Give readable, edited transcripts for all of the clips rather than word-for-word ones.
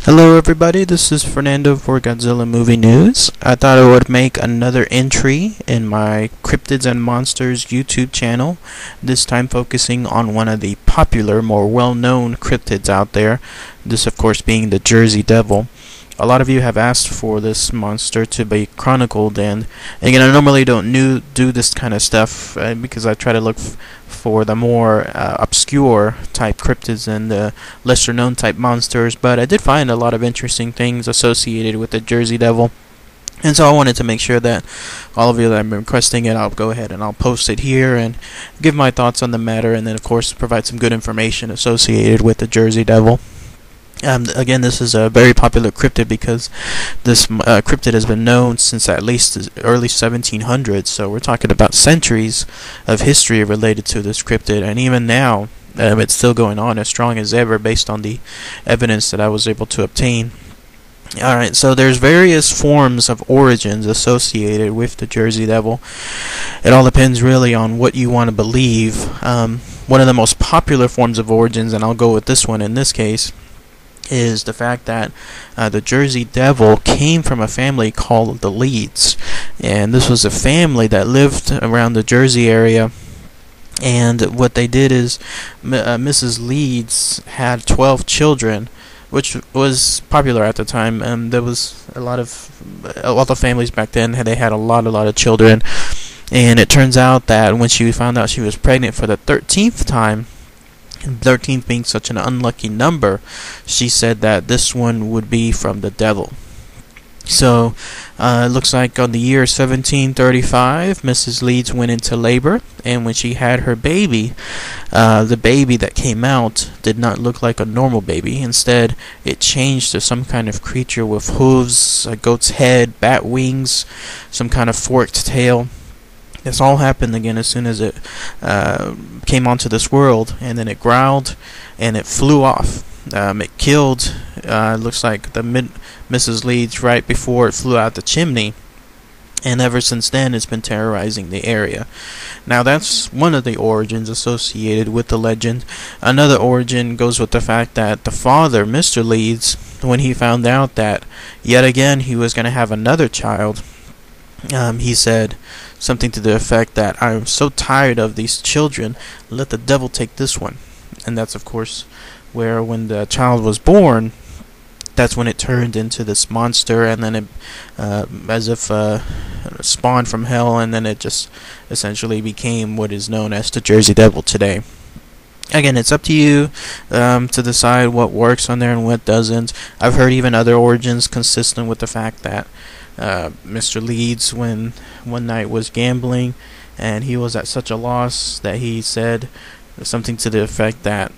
Hello everybody, this is Fernando for Godzilla Movie News. I thought I would make another entry in my Cryptids and Monsters YouTube channel, this time focusing on one of the popular, more well-known cryptids out there, this of course being the Jersey Devil. A lot of you have asked for this monster to be chronicled, and again, I normally don't do this kind of stuff because I try to look for the more obscure type cryptids and the lesser known type monsters, but I did find a lot of interesting things associated with the Jersey Devil. And so I wanted to make sure that all of you that have been requesting it, I'll go ahead and I'll post it here and give my thoughts on the matter, and then of course provide some good information associated with the Jersey Devil. Again, this is a very popular cryptid because this cryptid has been known since at least the early 1700s, so we're talking about centuries of history related to this cryptid, and even now it's still going on as strong as ever based on the evidence that I was able to obtain. Alright, so there's various forms of origins associated with the Jersey Devil. It all depends really on what you want to believe. One of the most popular forms of origins, and I'll go with this one in this case, is the fact that the Jersey Devil came from a family called the Leeds, and this was a family that lived around the Jersey area. And what they did is Mrs. Leeds had 12 children, which was popular at the time, and there was a lot of families back then. They had a lot of children, and it turns out that when she found out she was pregnant for the 13th time, 13th being such an unlucky number, she said that this one would be from the devil. So it looks like on the year 1735, Mrs. Leeds went into labor, and when she had her baby, the baby that came out did not look like a normal baby. Instead, it changed to some kind of creature with hooves, a goat's head, bat wings, some kind of forked tail. This all happened again as soon as it came onto this world, and then it growled and it flew off. It killed, looks like the Mrs. Leeds right before it flew out the chimney, and ever since then it's been terrorizing the area. Now that's one of the origins associated with the legend. Another origin goes with the fact that the father, Mr. Leeds, when he found out that yet again he was going to have another child, he said something to the effect that I'm so tired of these children, let the devil take this one. And that's of course where when the child was born, that's when it turned into this monster, and then it as if spawned from hell, and then it just essentially became what is known as the Jersey Devil today. Again, it's up to you to decide what works on there and what doesn't. I've heard even other origins consistent with the fact that Mr. Leeds, when one night was gambling and he was at such a loss that he said something to the effect that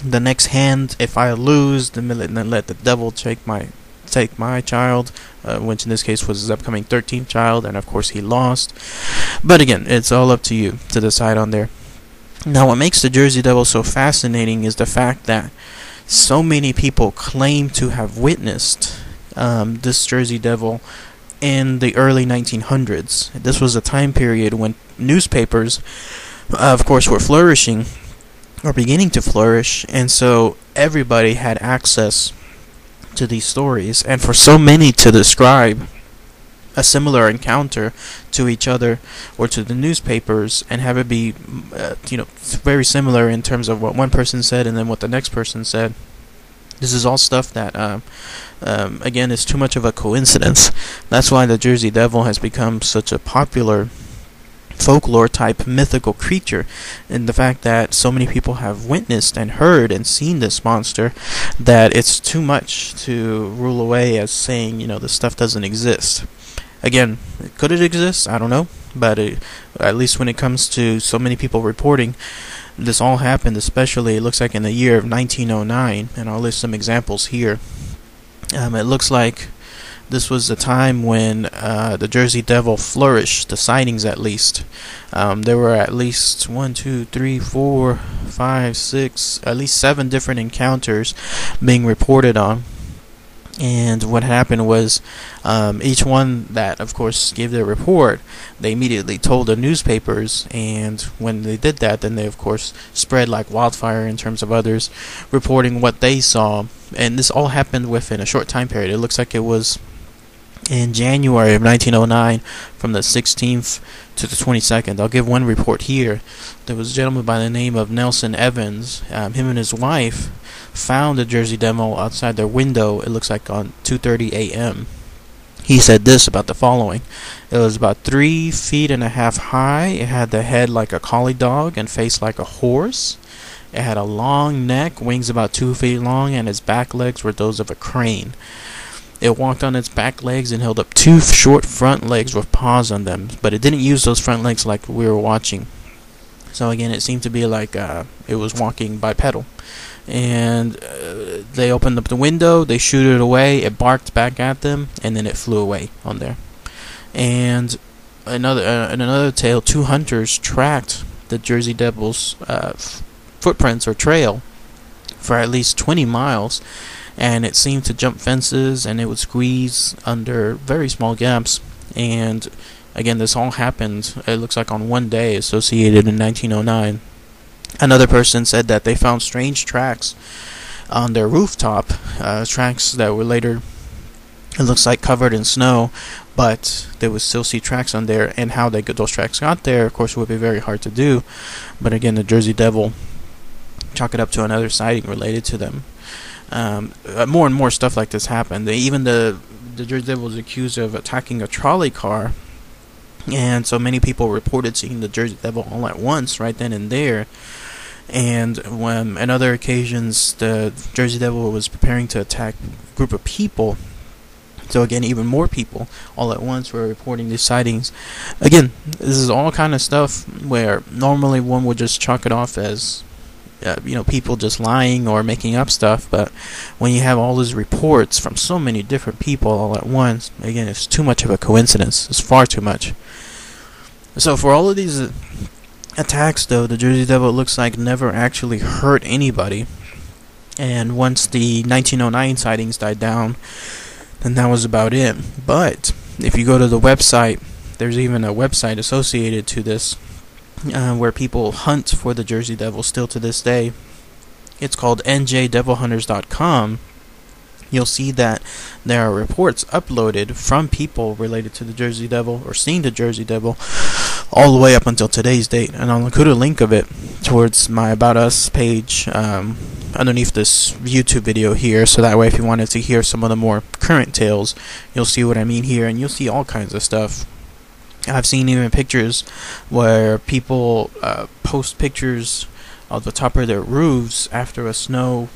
the next hand, if I lose, then let the devil take my child, which in this case was his upcoming 13th child, and of course he lost. But again, it's all up to you to decide on there. Now, what makes the Jersey Devil so fascinating is the fact that so many people claim to have witnessed this Jersey Devil in the early 1900s. This was a time period when newspapers, of course, were flourishing, or beginning to flourish, and so everybody had access to these stories, and for so many to describe a similar encounter to each other or to the newspapers and have it be very similar in terms of what one person said and then what the next person said. This is all stuff that again is too much of a coincidence. That's why the Jersey Devil has become such a popular folklore type mythical creature, and the fact that so many people have witnessed and heard and seen this monster that it's too much to rule away as saying this stuff doesn't exist. Again, could it exist? I don't know, but at least when it comes to so many people reporting, this all happened, especially it looks like in the year of 1909, and I'll list some examples here. It looks like this was the time when the Jersey Devil flourished, the sightings at least. There were at least 1, 2, 3, 4, 5, 6, at least 7 different encounters being reported on. And what happened was each one that, of course, gave their report, they immediately told the newspapers, and when they did that, then they, of course, spread like wildfire in terms of others reporting what they saw and this all happened within a short time period. It looks like it was in January of 1909, from the 16th to the 22nd. I'll give one report here. There was a gentleman by the name of Nelson Evans. Him and his wife found the Jersey Devil outside their window, it looks like on 2:30 a.m. He said this about the following. It was about 3.5 feet high. It had the head like a collie dog and face like a horse. It had a long neck, wings about 2 feet long, and its back legs were those of a crane. It walked on its back legs and held up 2 short front legs with paws on them, but it didn't use those front legs like we were watching. So again, it seemed to be like it was walking bipedal. And they opened up the window, they shooed it away, it barked back at them, and then it flew away on there. And in another tale, 2 hunters tracked the Jersey Devil's footprints or trail for at least 20 miles, and it seemed to jump fences, and it would squeeze under very small gaps. And again, this all happened, it looks like, on one day, associated in 1909. Another person said that they found strange tracks on their rooftop, tracks that were later, it looks like, covered in snow, but they would still see tracks on there. And how those tracks got there, of course, would be very hard to do. But again, the Jersey Devil, chalk it up to another sighting related to them. More and more stuff like this happened. Even the Jersey Devil was accused of attacking a trolley car, and so many people reported seeing the Jersey Devil all at once, right then and there. And when on other occasions the Jersey Devil was preparing to attack a group of people, so again, even more people all at once were reporting these sightings. Again, this is all kind of stuff where normally one would just chalk it off as people just lying or making up stuff, but when you have all these reports from so many different people all at once, again, it's too much of a coincidence. It's far too much. So for all of these attacks, though, the Jersey Devil looks like never actually hurt anybody. And once the 1909 sightings died down, then that was about it. But if you go to the website, there's even a website associated to this, where people hunt for the Jersey Devil still to this day. It's called njdevilhunters.com. You'll see that there are reports uploaded from people related to the Jersey Devil or seeing the Jersey Devil all the way up until today's date. And I'll include a link of it towards my About Us page underneath this YouTube video here, so that way if you wanted to hear some of the more current tales, you'll see what I mean here, and you'll see all kinds of stuff. I've seen even pictures where people post pictures of the top of their roofs after a snow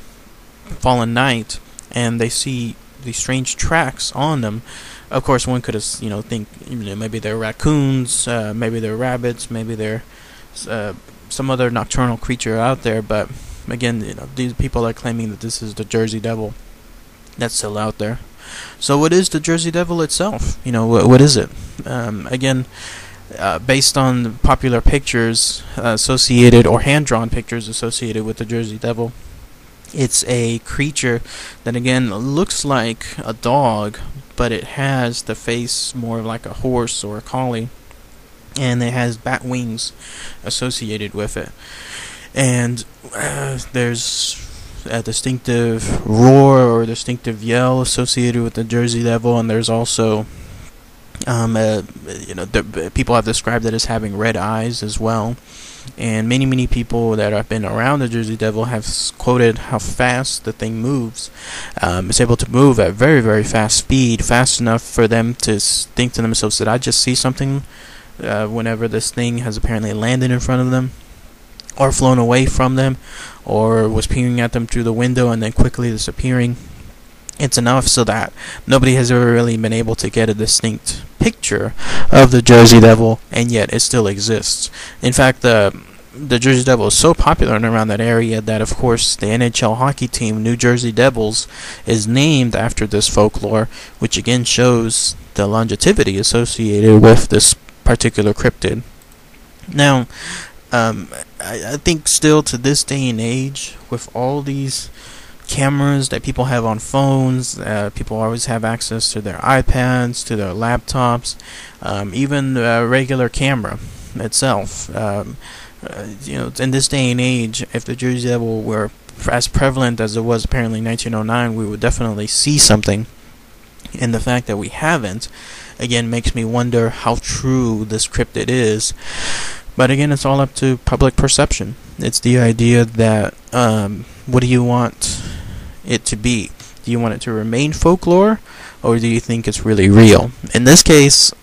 fallen night, and they see these strange tracks on them. Of course, one could think maybe they're raccoons, maybe they're rabbits, maybe they're some other nocturnal creature out there. But again, these people are claiming that this is the Jersey Devil that's still out there. So what is the Jersey Devil itself? What is it? Again, based on popular pictures associated, or hand-drawn pictures associated with the Jersey Devil, it's a creature that, again, looks like a dog, but it has the face more like a horse or a collie, and it has bat wings associated with it. And there's a distinctive roar or distinctive yell associated with the Jersey Devil, and there's also people have described it as having red eyes as well. And many people that have been around the Jersey Devil have quoted how fast the thing moves. It's able to move at very, very fast speed, fast enough for them to think to themselves, did I just see something, whenever this thing has apparently landed in front of them, or flown away from them, or was peering at them through the window and then quickly disappearing. It's enough so that nobody has ever really been able to get a distinct picture of the Jersey Devil, and yet it still exists. In fact, the Jersey Devil is so popular around that area that, of course, the NHL hockey team, New Jersey Devils, is named after this folklore, which again shows the longevity associated with this particular cryptid. Now, I think still to this day and age, with all these cameras that people have on phones, people always have access to their iPads, to their laptops, even a regular camera itself. In this day and age, if the Jersey Devil were as prevalent as it was apparently in 1909, we would definitely see something. And the fact that we haven't, again, makes me wonder how true this cryptid is. But again, it's all up to public perception. It's the idea that, what do you want it to be? Do you want it to remain folklore, or do you think it's really real? In this case,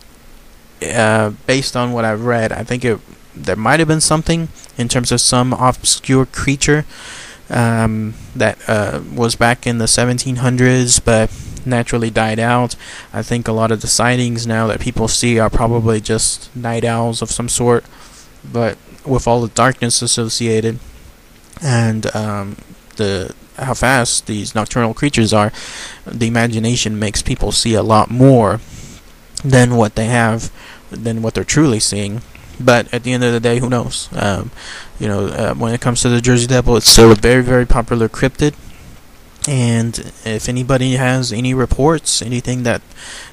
based on what I've read, I think there might have been something in terms of some obscure creature that was back in the 1700s, but naturally died out. I think a lot of the sightings now that people see are probably just night owls of some sort, but with all the darkness associated and how fast these nocturnal creatures are, the imagination makes people see a lot more than what they're truly seeing. But at the end of the day, who knows? When it comes to the Jersey Devil, it's still a very, very popular cryptid. And if anybody has any reports, anything that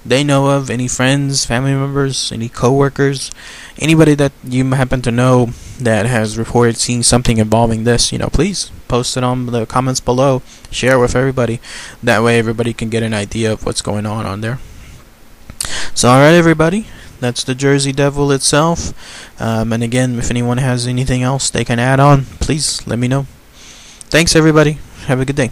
they know of, any friends, family members, any coworkers, anybody that you happen to know that has reported seeing something involving this, please post it on the comments below. Share with everybody. That way everybody can get an idea of what's going on there. So alright, everybody. That's the Jersey Devil itself. And again, if anyone has anything else they can add on, please let me know. Thanks, everybody. Have a good day.